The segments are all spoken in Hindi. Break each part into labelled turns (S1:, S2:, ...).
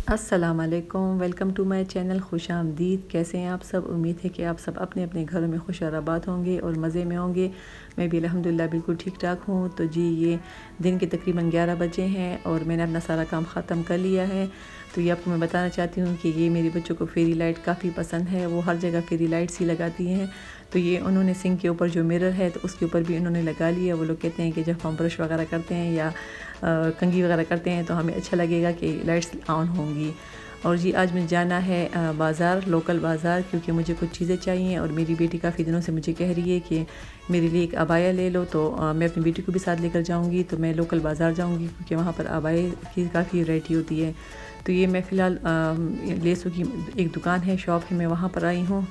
S1: अस्सलाम वालेकुम, वेलकम टू माय चैनल। खुश आमदीद। कैसे हैं आप सब? उम्मीद है कि आप सब अपने अपने घरों में खुश और आबाद होंगे और मज़े में होंगे। मैं भी अल्हम्दुलिल्लाह बिल्कुल ठीक ठाक हूँ। तो जी, ये दिन के तकरीबन 11 बजे हैं और मैंने अपना सारा काम ख़त्म कर लिया है। तो ये आपको मैं बताना चाहती हूँ कि ये मेरे बच्चों को फेरी लाइट काफ़ी पसंद है। वो हर जगह फेरी लाइट्स ही लगाती हैं। तो ये उन्होंने सिंक के ऊपर जो मिरर है तो उसके ऊपर भी उन्होंने लगा लिया। वो लोग कहते हैं कि जब हम ब्रश वगैरह करते हैं या कंघी वगैरह करते हैं तो हमें अच्छा लगेगा कि लाइट्स ऑन होंगी। और जी, आज मुझे जाना है बाज़ार, लोकल बाज़ार, क्योंकि मुझे कुछ चीज़ें चाहिए और मेरी बेटी काफ़ी दिनों से मुझे कह रही है कि मेरे लिए एक अबाया ले लो। तो मैं अपनी बेटी को भी साथ लेकर जाऊंगी। तो मैं लोकल बाज़ार जाऊंगी क्योंकि वहाँ पर अबाए की काफ़ी वैरायटी होती है। तो ये मैं फ़िलहाल लेसों की एक दुकान है, शॉप है, मैं वहाँ पर आई हूँ।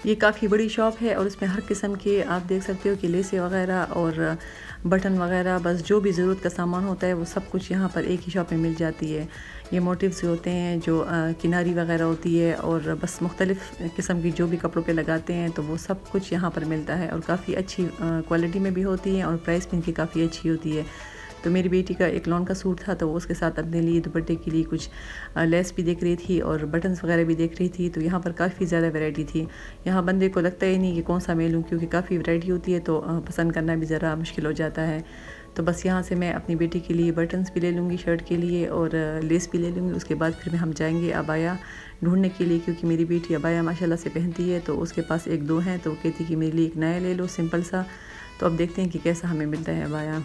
S1: ये काफ़ी बड़ी शॉप है और उसमें हर किस्म के आप देख सकते हो कि लेसें वगैरह और बटन वगैरह, बस जो भी ज़रूरत का सामान होता है वो सब कुछ यहाँ पर एक ही शॉप में मिल जाती है। ये मोटिव्स होते हैं जो किनारी वगैरह होती है और बस मुख्तलिफ़ किस्म की जो भी कपड़ों पे लगाते हैं तो वो सब कुछ यहाँ पर मिलता है और काफ़ी अच्छी क्वालिटी में भी होती है और प्राइस भी इनकी काफ़ी अच्छी होती है। तो मेरी बेटी का एक लॉन का सूट था तो वो उसके साथ अपने लिए दुपट्टे के लिए कुछ लेस भी देख रही थी और बटन्स वगैरह भी देख रही थी। तो यहाँ पर काफ़ी ज़्यादा वैरायटी थी। यहाँ बंदे को लगता ही नहीं कि कौन सा मैं लूँ, क्योंकि काफ़ी वैरायटी होती है तो पसंद करना भी ज़रा मुश्किल हो जाता है। तो बस यहाँ से मैं अपनी बेटी के लिए बटन्स भी ले लूँगी शर्ट के लिए और लेस भी ले लूँगी। उसके बाद फिर हम जाएंगे अबाया ढूंढने के लिए, क्योंकि मेरी बेटी अबाया माशाल्लाह से पहनती है। तो उसके पास एक दो हैं तो वो कहती कि मेरे लिए एक नया ले लो सिंपल सा। तो अब देखते हैं कि कैसा हमें मिलता है अबाया।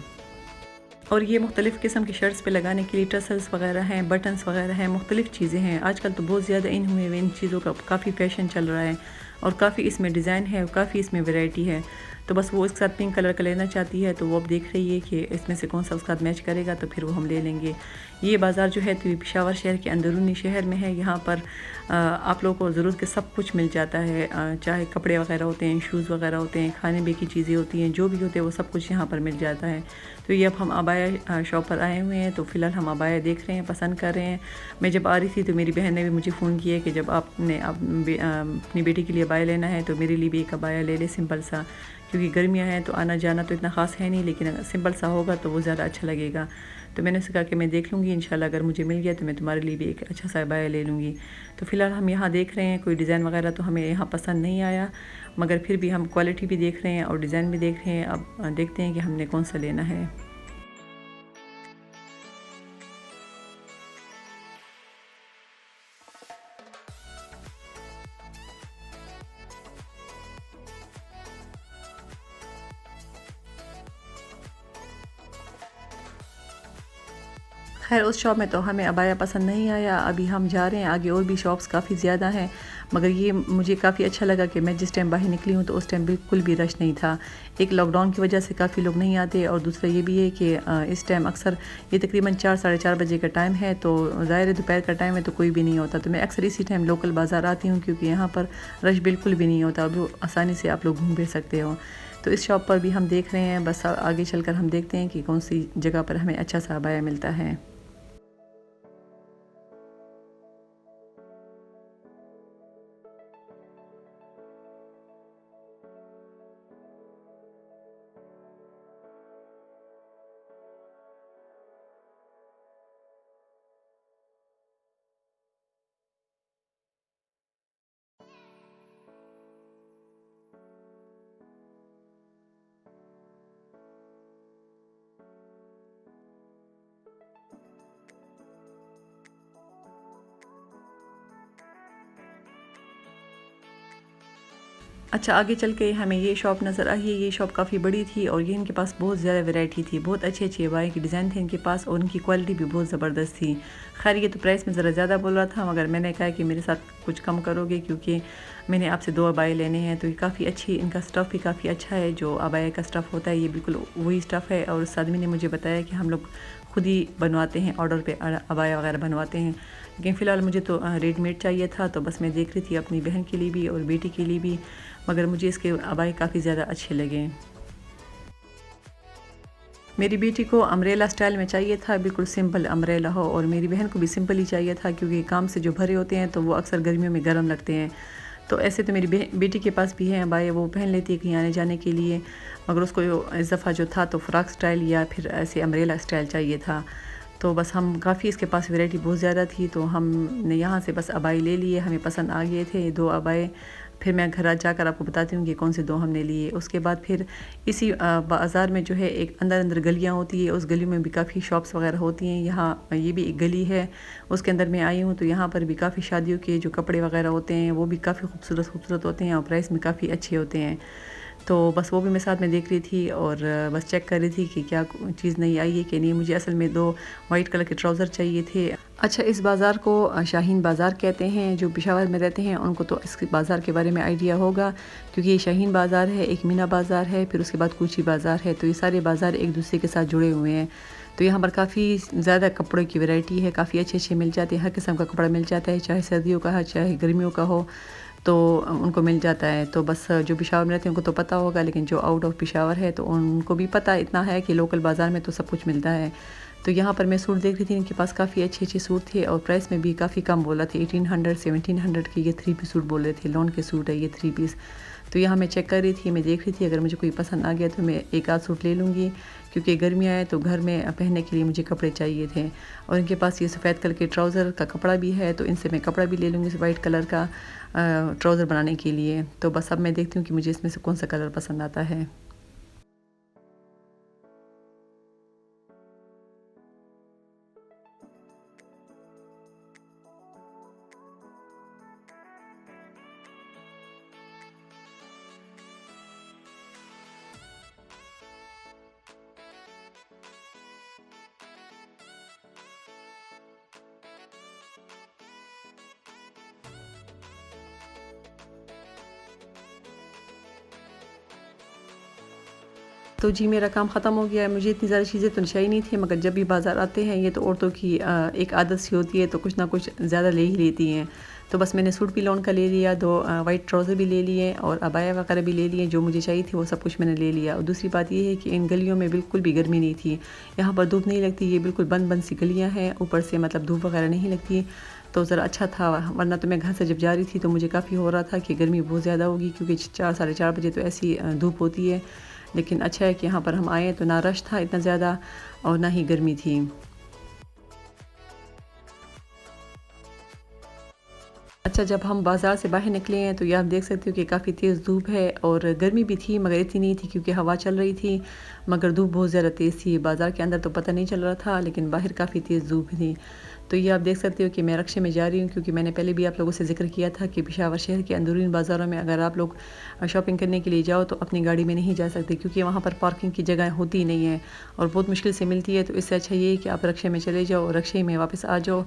S1: और ये मुख्तलिफ़ किस्म की शर्ट्स पे लगाने के लिए टसल्स वगैरह हैं, बटन्स वगैरह हैं, मुख्तलिफ़ चीज़ें हैं। आजकल तो बहुत ज़्यादा इन हुए हुए इन चीज़ों का काफ़ी फ़ैशन चल रहा है और काफ़ी इसमें डिज़ाइन है और काफ़ी इसमें वैरायटी है। तो बस वो इसके साथ पिंक कलर का लेना चाहती है तो वो अब देख रही है कि इसमें से कौन सा उसके साथ मैच करेगा, तो फिर वो हम ले लेंगे। ये बाज़ार जो है तो ये पेशावर शहर के अंदरूनी शहर में है। यहाँ पर आप लोगों को ज़रूरत के सब कुछ मिल जाता है, चाहे कपड़े वगैरह होते हैं, शूज़ वगैरह होते हैं, खाने पीने की चीज़ें होती हैं, जो भी होते हैं वो सब कुछ यहाँ पर मिल जाता है। तो ये अब हम अबाया शॉप पर आए हुए हैं। तो फ़िलहाल हम अबाया देख रहे हैं, पसंद कर रहे हैं। मैं जब आ रही थी तो मेरी बहन ने भी मुझे फ़ोन किया कि जब आपने अपनी बेटी के लिए अबाया लेना है तो मेरे लिए भी एक अबाया ले ले सिंपल सा, क्योंकि गर्मियाँ हैं तो आना जाना तो इतना ख़ास है नहीं, लेकिन अगर सिंपल सा होगा तो वो ज़्यादा अच्छा लगेगा। तो मैंने उससे कहा कि मैं देख लूँगी, इंशाल्लाह अगर मुझे मिल गया तो मैं तुम्हारे लिए भी एक अच्छा सा अबाया ले लूँगी। तो फ़िलहाल हम यहाँ देख रहे हैं, कोई डिज़ाइन वगैरह तो हमें यहाँ पसंद नहीं आया, मगर फिर भी हम क्वालिटी भी देख रहे हैं और डिज़ाइन भी देख रहे हैं। अब देखते हैं कि हमने कौन सा लेना है। ख़ैर उस शॉप में तो हमें अबाया पसंद नहीं आया। अभी हम जा रहे हैं आगे, और भी शॉप्स काफ़ी ज़्यादा हैं, मगर ये मुझे काफ़ी अच्छा लगा कि मैं जिस टाइम बाहर निकली हूँ तो उस टाइम बिल्कुल भी रश नहीं था। एक लॉकडाउन की वजह से काफ़ी लोग नहीं आते और दूसरा ये भी है कि इस टाइम अक्सर ये तकरीबन 4 साढ़े 4 बजे का टाइम है, तो ज़ाहिर है दोपहर का टाइम है तो कोई भी नहीं होता। तो मैं अक्सर इसी टाइम लोकल बाज़ार आती हूँ क्योंकि यहाँ पर रश बिल्कुल भी नहीं होता, अब आसानी से आप लोग घूम फिर सकते हो। तो इस शॉप पर भी हम देख रहे हैं, बस आगे चलकर हम देखते हैं कि कौन सी जगह पर हमें अच्छा सा अबाया मिलता है। अच्छा, आगे चल के हमें ये शॉप नज़र आई है। ये शॉप काफ़ी बड़ी थी और ये इनके पास बहुत ज़्यादा वैरायटी थी, बहुत अच्छे-अच्छे अबाए के डिज़ाइन थे इनके पास और उनकी क्वालिटी भी बहुत ज़बरदस्त थी। ख़ैर ये तो प्राइस में ज़रा ज़्यादा बोल रहा था, मगर मैंने कहा कि मेरे साथ कुछ कम करोगे, क्योंकि मैंने आपसे 2 अबाए लेने हैं। तो ये काफ़ी अच्छी, इनका स्टफ़ भी काफ़ी अच्छा है, जो अबाया का स्टफ़ होता है ये बिल्कुल वही स्टफ़ है। और उस आदमी ने मुझे बताया कि हम लोग खुद ही बनवाते हैं, ऑर्डर पे अबाया वगैरह बनवाते हैं। लेकिन फ़िलहाल मुझे तो रेडीमेड चाहिए था, तो बस मैं देख रही थी अपनी बहन के लिए भी और बेटी के लिए भी, मगर मुझे इसके अबाए काफ़ी ज़्यादा अच्छे लगे। मेरी बेटी को अम्ब्रेला स्टाइल में चाहिए था, बिल्कुल सिंपल अम्ब्रेला हो, और मेरी बहन को भी सिंपल ही चाहिए था क्योंकि काम से जो भरे होते हैं तो वो अक्सर गर्मियों में गर्म लगते हैं। तो ऐसे तो मेरी बेटी के पास भी है अबाए, वो पहन लेती है कहीं आने जाने के लिए, मगर उसको इस दफ़ा जो था तो फ़्रॉक स्टाइल या फिर ऐसे अम्ब्रेला स्टाइल चाहिए था। तो बस हम काफ़ी इसके पास वैरायटी बहुत ज़्यादा थी, तो हमने यहाँ से बस अबाई ले लिए, हमें पसंद आ गए थे 2 अबाए। फिर मैं घर जाकर आपको बताती हूँ कि कौन से 2 हमने लिए। उसके बाद फिर इसी बाज़ार में जो है एक अंदर-अंदर गलियाँ होती है, उस गलियों में भी काफ़ी शॉप्स वग़ैरह होती हैं। यहाँ ये भी एक गली है, उसके अंदर मैं आई हूँ, तो यहाँ पर भी काफ़ी शादियों के जो कपड़े वग़ैरह होते हैं वो भी काफ़ी खूबसूरत होते हैं और प्राइस में काफ़ी अच्छे होते हैं। तो बस वो भी मैं साथ में देख रही थी और बस चेक कर रही थी कि क्या चीज़ नई आई है कि नहीं। मुझे असल में 2 वाइट कलर के ट्राउज़र चाहिए थे। अच्छा, इस बाज़ार को शाहीन बाज़ार कहते हैं। जो पेशावर में रहते हैं उनको तो इस बाज़ार के बारे में आइडिया होगा, क्योंकि ये शाहीन बाज़ार है, एक मीना बाज़ार है, फिर उसके बाद कूची बाज़ार है। तो ये सारे बाज़ार एक दूसरे के साथ जुड़े हुए हैं। तो यहाँ पर काफ़ी ज़्यादा कपड़ों की वैरायटी है, काफ़ी अच्छे मिल जाते हैं, हर किस्म का कपड़ा मिल जाता है, चाहे सर्दियों का हो चाहे गर्मियों का हो, तो उनको मिल जाता है। तो बस जो पेशावर में रहते हैं उनको तो पता होगा, लेकिन जो आउट ऑफ पेशावर है तो उनको भी पता इतना है कि लोकल बाज़ार में तो सब कुछ मिलता है। तो यहाँ पर मैं सूट देख रही थी, इनके पास काफ़ी अच्छे सूट थे और प्राइस में भी काफ़ी कम बोला थे। 1800 1700 के ये 3 पीस सूट बोल रहे थे। लॉन के सूट है ये 3 पीस। तो यहाँ मैं चेक कर रही थी, मैं देख रही थी, अगर मुझे कोई पसंद आ गया तो मैं एक आध सूट ले लूँगी, क्योंकि गर्मियाँ हैं तो घर में पहनने के लिए मुझे कपड़े चाहिए थे। और इनके पास ये सफ़ेद कलर के ट्राउज़र का कपड़ा भी है, तो इनसे मैं कपड़ा भी ले लूँगी वाइट कलर का ट्राउज़र बनाने के लिए। तो बस अब मैं देखती हूँ कि मुझे इसमें से कौन सा कलर पसंद आता है। तो जी मेरा काम ख़त्म हो गया है। मुझे इतनी ज़्यादा चीज़ें तो चाहिए नहीं थी, मगर जब भी बाज़ार आते हैं ये तो औरतों की एक आदत सी होती है, तो कुछ ना कुछ ज़्यादा ले ही लेती हैं। तो बस मैंने सूट भी लॉन का ले लिया, 2 वाइट ट्राउज़र भी ले लिए और अबाया वगैरह भी ले लिए। जो मुझे चाहिए थी वो सब कुछ मैंने ले लिया। और दूसरी बात ये है कि इन गलियों में बिल्कुल भी गर्मी नहीं थी। यहाँ पर धूप नहीं लगती, ये बिल्कुल बंद सी गलियाँ हैं, ऊपर से मतलब धूप वगैरह नहीं लगती, तो ज़रा अच्छा था। वरना तो मैं घर से जब जा रही थी तो मुझे काफ़ी हो रहा था कि गर्मी बहुत ज़्यादा होगी, क्योंकि 4 साढ़े 4 बजे तो ऐसी धूप होती है। लेकिन अच्छा है कि यहाँ पर हम आए तो ना रश था इतना ज़्यादा और ना ही गर्मी थी। अच्छा, जब हम बाज़ार से बाहर निकले हैं तो ये आप देख सकते हो कि काफ़ी तेज़ धूप है और गर्मी भी थी, मगर इतनी नहीं थी क्योंकि हवा चल रही थी, मगर धूप बहुत ज़्यादा तेज़ थी। बाज़ार के अंदर तो पता नहीं चल रहा था, लेकिन बाहर काफ़ी तेज़ धूप थी। तो ये आप देख सकते हो कि मैं रक्शे में जा रही हूँ, क्योंकि मैंने पहले भी आप लोगों से ज़िक्र किया था कि पेशावर शहर के अंदरूनी बाज़ारों में अगर आप लोग शॉपिंग करने के लिए जाओ तो अपनी गाड़ी में नहीं जा सकते, क्योंकि वहाँ पर पार्किंग की जगह होती ही नहीं है और बहुत मुश्किल से मिलती है। तो इससे अच्छा ये है कि आप रक्शे में चले जाओ और रक्शे में वापस आ जाओ,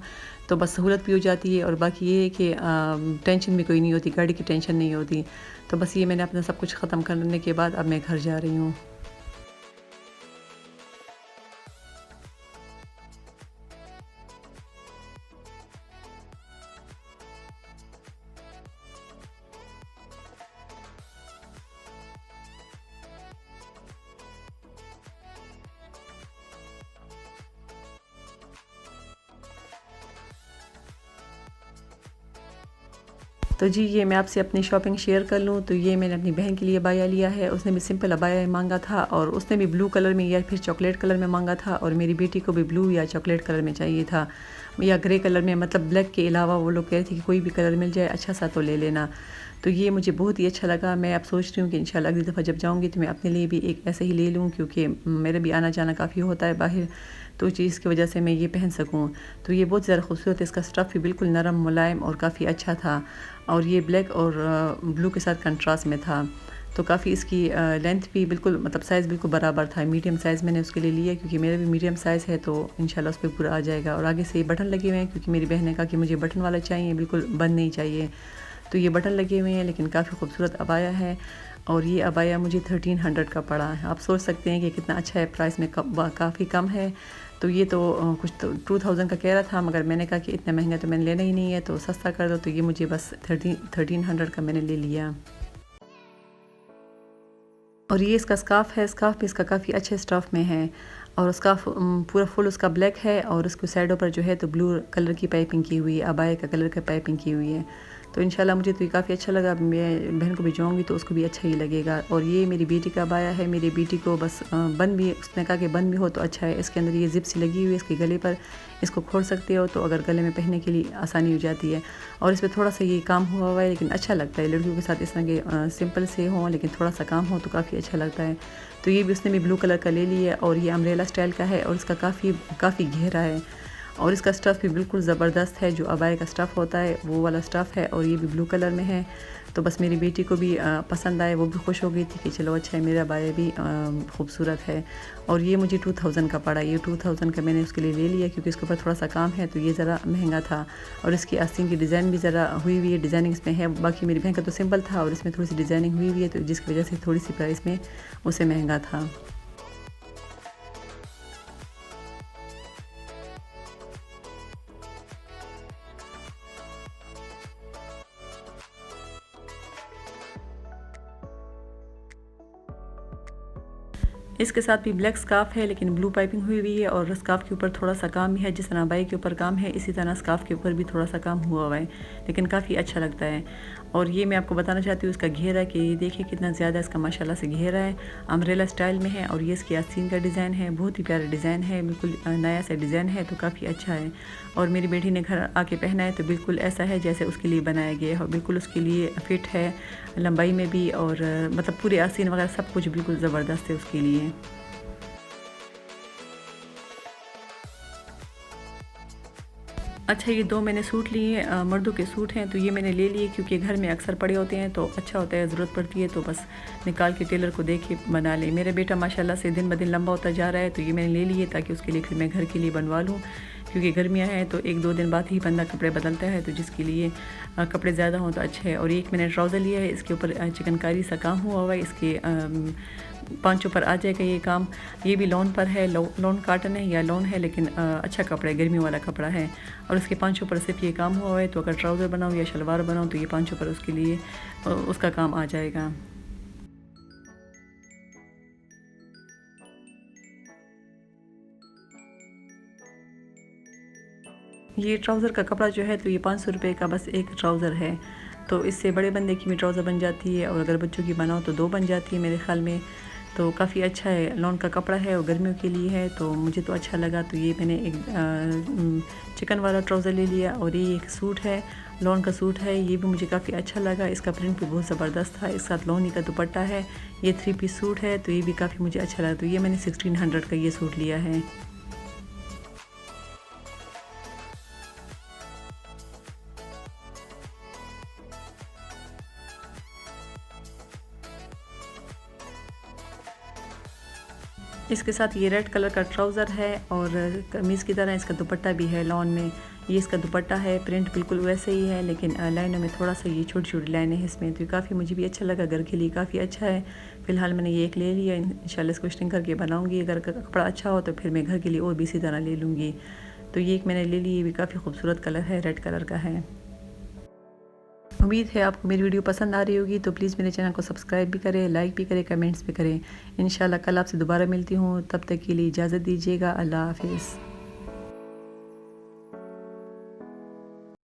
S1: तो बस सहूलत भी हो जाती है और बाकी ये है कि टेंशन भी कोई नहीं होती, गाड़ी की टेंशन नहीं होती। तो बस ये मैंने अपना सब कुछ ख़त्म करने के बाद अब मैं घर जा रही हूँ। तो जी ये मैं आपसे अपनी शॉपिंग शेयर कर लूँ, तो ये मैंने अपनी बहन के लिए अबाया लिया है। उसने भी सिंपल अबाया मांगा था और उसने भी ब्लू कलर में या फिर चॉकलेट कलर में मांगा था, और मेरी बेटी को भी ब्लू या चॉकलेट कलर में चाहिए था या ग्रे कलर में, मतलब ब्लैक के अलावा वो लोग कह रहे थे कि कोई भी कलर मिल जाए अच्छा सा तो ले लेना। तो ये मुझे बहुत ही अच्छा लगा। मैं अब सोच रही हूँ कि इंशाल्लाह अगली दफ़ा जब जाऊँगी तो मैं अपने लिए भी एक ऐसे ही ले लूँ, क्योंकि मेरा भी आना जाना काफ़ी होता है बाहर, तो चीज़ की वजह से मैं ये पहन सकूँ। तो ये बहुत ज़्यादा खूबसूरत है, इसका स्टफ़ भी बिल्कुल नरम मुलायम और काफ़ी अच्छा था, और ये ब्लैक और ब्लू के साथ कंट्रास्ट में था। तो काफ़ी इसकी लेंथ भी बिल्कुल, मतलब साइज़ बिल्कुल बराबर था। मीडियम साइज़ मैंने उसके लिए लिया, क्योंकि मेरा भी मीडियम साइज़ है, तो इंशाल्लाह उस पे पूरा आ जाएगा। और आगे से ये बटन लगे हुए हैं, क्योंकि मेरी बहन ने कहा कि मुझे बटन वाला चाहिए, बिल्कुल बंद नहीं चाहिए। तो ये बटन लगे हुए हैं, लेकिन काफ़ी खूबसूरत अबाया है, और ये अबाया मुझे 1300 का पड़ा है। आप सोच सकते हैं कि कितना अच्छा है, प्राइस में काफ़ी कम है। तो ये तो कुछ तो 2000 का कह रहा था, मगर मैंने कहा कि इतना महंगा तो मैंने लेना ही नहीं है, तो सस्ता कर दो। तो ये मुझे बस 1300 का मैंने ले लिया। और ये इसका स्कार्फ़ है, स्कार्फ़ भी इसका काफ़ी अच्छे स्टफ़ में है, और स्कार्फ़ पूरा फुल उसका ब्लैक है, और उसके साइडों पर जो है तो ब्लू कलर की पाइपिंग की हुई है, अबाया का कलर का पाइपिंग की हुई है। तो इंशाल्लाह मुझे तो ये काफ़ी अच्छा लगा। मैं बहन को भिजवाऊँगी तो उसको भी अच्छा ही लगेगा। और ये मेरी बेटी का बाया है। मेरी बेटी को बस बंद भी, उसने कहा कि बंद भी हो तो अच्छा है। इसके अंदर ये ज़िप सी लगी हुई है इसके गले पर, इसको खोल सकते हो तो अगर गले में पहनने के लिए आसानी हो जाती है। और इस पर थोड़ा सा ये काम हुआ हुआ है, लेकिन अच्छा लगता है। लड़कियों के साथ इस तरह के सिंपल से हों लेकिन थोड़ा सा काम हो तो काफ़ी अच्छा लगता है। तो ये भी उसने भी ब्लू कलर का ले लिया और ये अम्ब्रेला स्टाइल का है और इसका काफ़ी गहरा है और इसका स्टफ़ भी बिल्कुल ज़बरदस्त है। जो अबाया का स्टफ़ होता है वो वाला स्टफ़ है और ये भी ब्लू कलर में है। तो बस मेरी बेटी को भी पसंद आए, वो भी खुश हो गई थी कि चलो अच्छा है, मेरा अबाया भी खूबसूरत है। और ये मुझे 2000 का पड़ा। ये 2000 का मैंने उसके लिए ले लिया क्योंकि इसके ऊपर थोड़ा सा काम है तो ये ज़रा महंगा था। और इसकी आस्तीन की डिज़ाइन भी ज़रा हुई हुई है, डिज़ाइनिंग इसमें है। बाकी मेरी बहन का तो सिंपल था और इसमें थोड़ी सी डिज़ाइनिंग हुई हुई है, तो जिसकी वजह से थोड़ी सी प्राइस में उसे महंगा था। इसके साथ भी ब्लैक स्कार्फ़ है लेकिन ब्लू पाइपिंग हुई हुई है और स्कार्फ़ के ऊपर थोड़ा सा काम है। जिस तरह बाई के ऊपर काम है इसी तरह स्कार्फ़ के ऊपर भी थोड़ा सा काम हुआ हुआ है, लेकिन काफ़ी अच्छा लगता है। और ये मैं आपको बताना चाहती हूँ इसका घेरा, कि ये देखिए कितना ज़्यादा इसका माशाल्लाह से घेरा है। अम्ब्रेला स्टाइल में है और ये इसकी आस्तीन का डिज़ाइन है। बहुत ही प्यारा डिज़ाइन है, बिल्कुल नया सा डिज़ाइन है, तो काफ़ी अच्छा है। और मेरी बेटी ने घर आके पहना है तो बिल्कुल ऐसा है जैसे उसके लिए बनाया गया है, बिल्कुल उसके लिए फ़िट है, लंबाई में भी और मतलब पूरी आस्तीन वगैरह सब कुछ बिल्कुल ज़बरदस्त है उसके लिए। अच्छा, ये 2 मैंने सूट लिए, मर्दों के सूट हैं, तो ये मैंने ले लिए क्योंकि घर में अक्सर पड़े होते हैं तो अच्छा होता है, ज़रूरत पड़ती है तो बस निकाल के टेलर को दे के बना लें। मेरा बेटा माशाल्लाह से दिन ब दिन लंबा होता जा रहा है तो ये मैंने ले लिए ताकि उसके लिए फिर मैं घर के लिए बनवा लूँ, क्योंकि गर्मियाँ हैं तो 1-2 दिन बाद ही बंदा कपड़े बदलता है, तो जिसके लिए कपड़े ज़्यादा हों तो अच्छे है। और एक मैंने ट्राउज़र लिया है, इसके ऊपर चिकनकारी सा काम हुआ हुआ है, इसके पाँचों पर आ जाएगा ये काम। ये भी लॉन पर है, लॉन कॉटन है या लॉन है, लेकिन अच्छा कपड़ा है, गर्मियों वाला कपड़ा है। और उसके पाँचों पर सिर्फ ये काम हुआ है, तो अगर ट्राउज़र बनाऊँ या शलवार बनाऊँ तो ये पाँचों पर उसके लिए उसका काम आ जाएगा। ये ट्राउज़र का कपड़ा जो है तो ये 500 रुपये का बस एक ट्राउज़र है, तो इससे बड़े बंदे की भी ट्राउज़र बन जाती है और अगर बच्चों की बनाओ तो 2 बन जाती है मेरे ख़्याल में। तो काफ़ी अच्छा है, लॉन का कपड़ा है और गर्मियों के लिए है, तो मुझे तो अच्छा लगा। तो ये मैंने एक चिकन वाला ट्राउज़र ले लिया और ये एक सूट है, लॉन का सूट है, ये भी मुझे काफ़ी अच्छा लगा। इसका प्रिंट भी बहुत ज़बरदस्त था, इसके साथ लॉन ही का दुपट्टा है। ये 3 पीस सूट है तो ये भी काफ़ी मुझे अच्छा लगा। तो ये मैंने 1600 का ये सूट लिया है। इसके साथ ये रेड कलर का ट्राउज़र है और कमीज़ की तरह इसका दुपट्टा भी है लॉन में। ये इसका दुपट्टा है, प्रिंट बिल्कुल वैसे ही है, लेकिन लाइनों में थोड़ा सा ये छोटी-छोटी लाइनें हैं इसमें, तो ये काफ़ी मुझे भी अच्छा लगा, घर के लिए काफ़ी अच्छा है। फ़िलहाल मैंने ये एक ले लिया, इंशाल्लाह इसको स्टिचिंग करके बनाऊँगी। अगर कपड़ा अच्छा हो तो फिर मैं घर के लिए और भी इसी तरह ले लूँगी। तो ये एक मैंने ले ली, ये भी काफ़ी खूबसूरत कलर है, रेड कलर का है। उम्मीद है आपको मेरी वीडियो पसंद आ रही होगी, तो प्लीज़ मेरे चैनल को सब्सक्राइब भी करें, लाइक भी करें, कमेंट्स भी करें। इंशाल्लाह कल आपसे दोबारा मिलती हूँ, तब तक के लिए इजाज़त दीजिएगा। अल्लाह हाफ़िज़।